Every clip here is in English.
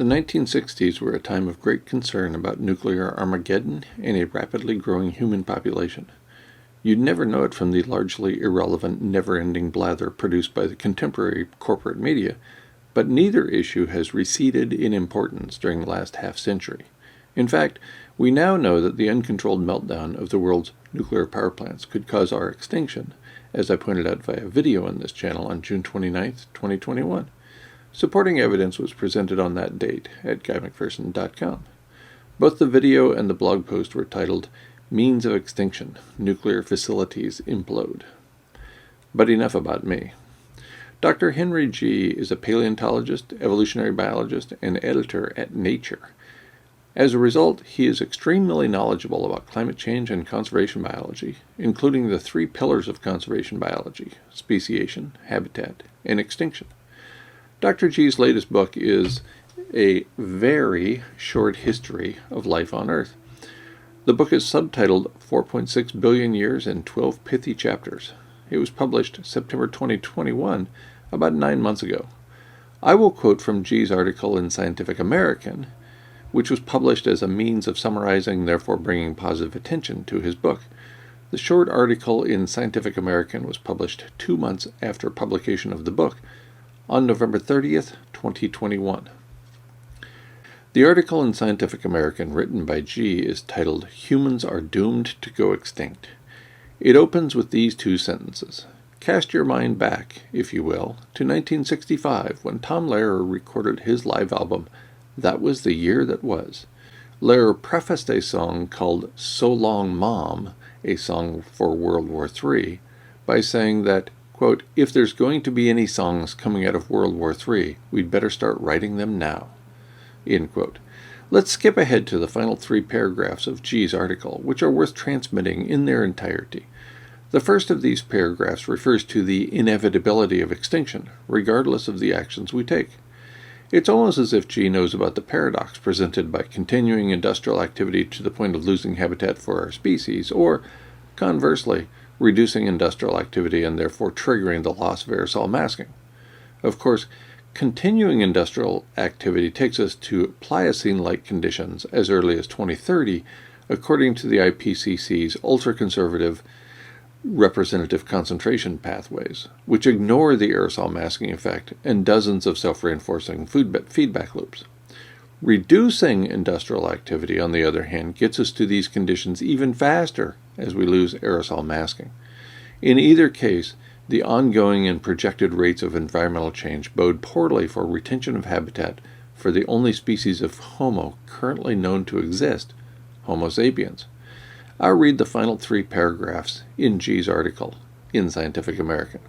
The 1960s were a time of great concern about nuclear Armageddon and a rapidly growing human population. You'd never know it from the largely irrelevant, never-ending blather produced by the contemporary corporate media, but neither issue has receded in importance during the last half-century. In fact, we now know that the uncontrolled meltdown of the world's nuclear power plants could cause our extinction, as I pointed out via video on this channel on June 29, 2021. Supporting evidence was presented on that date at GuyMcPherson.com. Both the video and the blog post were titled, Means of Extinction, Nuclear Facilities Implode. But enough about me. Dr. Henry G. is a paleontologist, evolutionary biologist, and editor at Nature. As a result, he is extremely knowledgeable about climate change and conservation biology, including the three pillars of conservation biology: speciation, habitat, and extinction. Dr. G's latest book is A Very Short History of Life on Earth. The book is subtitled 4.6 Billion Years in 12 Pithy Chapters. It was published September 2021, about 9 months ago. I will quote from G's article in Scientific American, which was published as a means of summarizing, therefore bringing positive attention to his book. The short article in Scientific American was published 2 months after publication of the book, on November 30th, 2021. The article in Scientific American written by G is titled, Humans Are Doomed to Go Extinct. It opens with these two sentences. Cast your mind back, if you will, to 1965 when Tom Lehrer recorded his live album, That Was the Year That Was. Lehrer prefaced a song called So Long Mom, a song for World War III, by saying that, quote, if there's going to be any songs coming out of World War III, we'd better start writing them now, end quote. Let's skip ahead to the final 3 paragraphs of G's article, which are worth transmitting in their entirety. The first of these paragraphs refers to the inevitability of extinction, regardless of the actions we take. It's almost as if G knows about the paradox presented by continuing industrial activity to the point of losing habitat for our species, or, conversely, reducing industrial activity and therefore triggering the loss of aerosol masking. Of course, continuing industrial activity takes us to Pliocene-like conditions as early as 2030, according to the IPCC's ultra-conservative representative concentration pathways, which ignore the aerosol masking effect and dozens of self-reinforcing feedback loops. Reducing industrial activity, on the other hand, gets us to these conditions even faster as we lose aerosol masking. In either case, the ongoing and projected rates of environmental change bode poorly for retention of habitat for the only species of Homo currently known to exist, Homo sapiens. I'll read the final 3 paragraphs in G's article in Scientific American.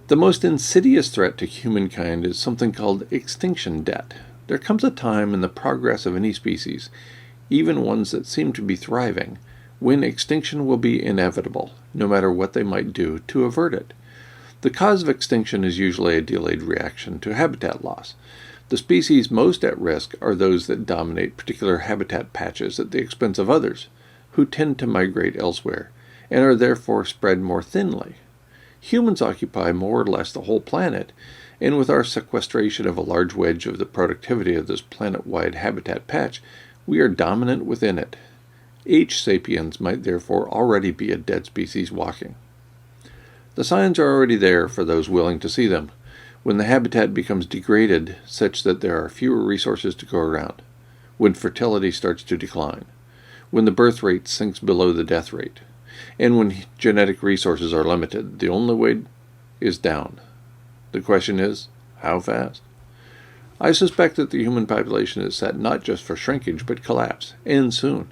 The most insidious threat to humankind is something called extinction debt. There comes a time in the progress of any species, even ones that seem to be thriving, when extinction will be inevitable, no matter what they might do to avert it. The cause of extinction is usually a delayed reaction to habitat loss. The species most at risk are those that dominate particular habitat patches at the expense of others, who tend to migrate elsewhere, and are therefore spread more thinly. Humans occupy more or less the whole planet, and with our sequestration of a large wedge of the productivity of this planet-wide habitat patch, we are dominant within it. H. sapiens might therefore already be a dead species walking. The signs are already there for those willing to see them, when the habitat becomes degraded such that there are fewer resources to go around, when fertility starts to decline, when the birth rate sinks below the death rate, and when genetic resources are limited. The only way is down. The question is, how fast? I suspect that the human population is set not just for shrinkage, but collapse, and soon.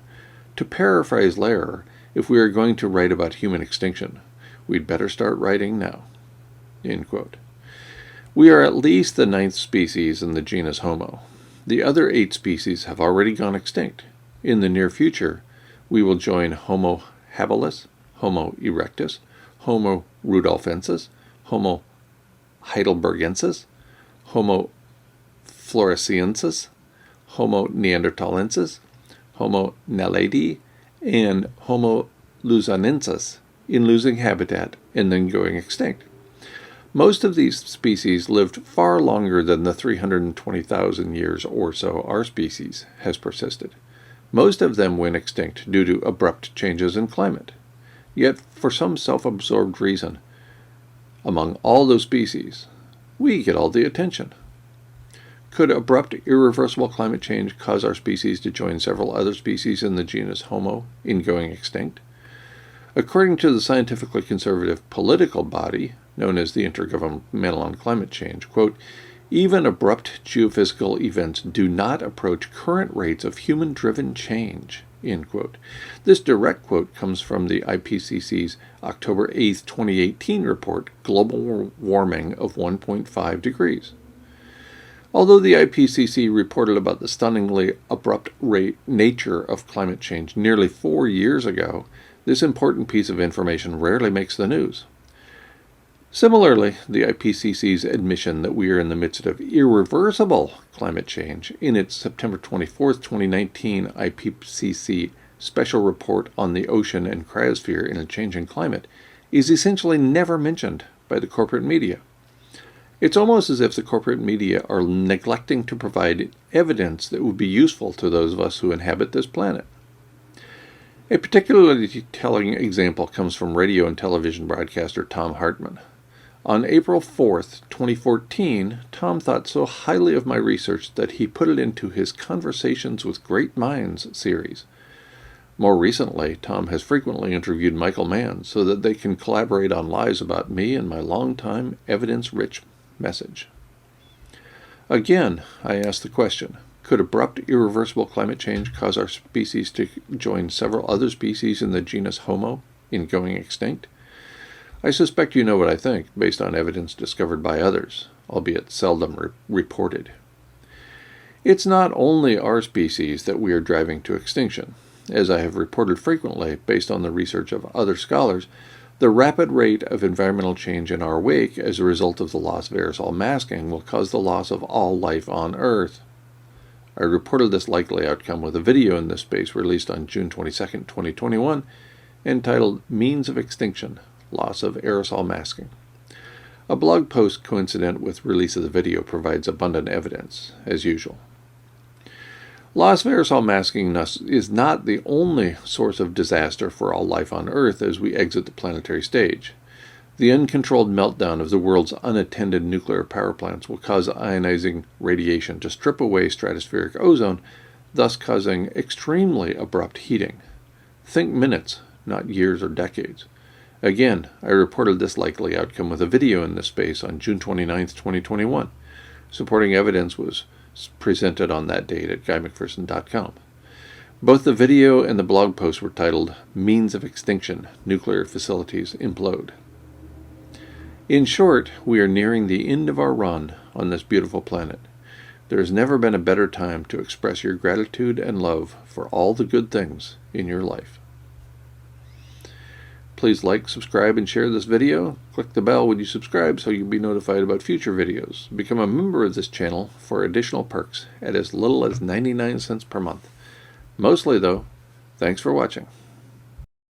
To paraphrase Lehrer, if we are going to write about human extinction, we'd better start writing now. End quote. We are at least the 9th species in the genus Homo. The other 8 species have already gone extinct. In the near future, we will join Homo habilis, Homo erectus, Homo rudolfensis, Homo heidelbergensis, Homo floresiensis, Homo neanderthalensis, Homo naledi, and Homo luzonensis in losing habitat and then going extinct. Most of these species lived far longer than the 320,000 years or so our species has persisted. Most of them went extinct due to abrupt changes in climate. Yet, for some self-absorbed reason, among all those species, we get all the attention. Could abrupt, irreversible climate change cause our species to join several other species in the genus Homo in going extinct? According to the scientifically conservative political body, known as the Intergovernmental on Climate Change, quote, even abrupt geophysical events do not approach current rates of human-driven change, end quote. This direct quote comes from the IPCC's October 8, 2018 report, Global Warming of 1.5 degrees. Although the IPCC reported about the stunningly abrupt nature of climate change nearly 4 years ago, this important piece of information rarely makes the news. Similarly, the IPCC's admission that we are in the midst of irreversible climate change in its September 24, 2019 IPCC Special Report on the Ocean and Cryosphere in a Changing Climate is essentially never mentioned by the corporate media. It's almost as if the corporate media are neglecting to provide evidence that would be useful to those of us who inhabit this planet. A particularly telling example comes from radio and television broadcaster Tom Hartman. On April 4th, 2014, Tom thought so highly of my research that he put it into his Conversations with Great Minds series. More recently, Tom has frequently interviewed Michael Mann so that they can collaborate on lies about me and my long-time evidence-rich message. Again, I ask the question, could abrupt, irreversible climate change cause our species to join several other species in the genus Homo in going extinct? I suspect you know what I think, based on evidence discovered by others, albeit seldom reported. It's not only our species that we are driving to extinction. As I have reported frequently, based on the research of other scholars, the rapid rate of environmental change in our wake as a result of the loss of aerosol masking will cause the loss of all life on Earth. I reported this likely outcome with a video in this space released on June 22, 2021, entitled Means of Extinction, Loss of Aerosol Masking. A blog post coincident with release of the video provides abundant evidence, as usual. Loss of aerosol masking is not the only source of disaster for all life on Earth as we exit the planetary stage. The uncontrolled meltdown of the world's unattended nuclear power plants will cause ionizing radiation to strip away stratospheric ozone, thus causing extremely abrupt heating. Think minutes, not years or decades. Again, I reported this likely outcome with a video in this space on June 29, 2021. Supporting evidence was presented on that date at GuyMcPherson.com. Both the video and the blog post were titled Means of Extinction, Nuclear Facilities Implode. In short, we are nearing the end of our run on this beautiful planet. There has never been a better time to express your gratitude and love for all the good things in your life. Please like, subscribe, and share this video. Click the bell when you subscribe so you'll be notified about future videos. Become a member of this channel for additional perks at as little as 99 cents per month. Mostly, though, thanks for watching.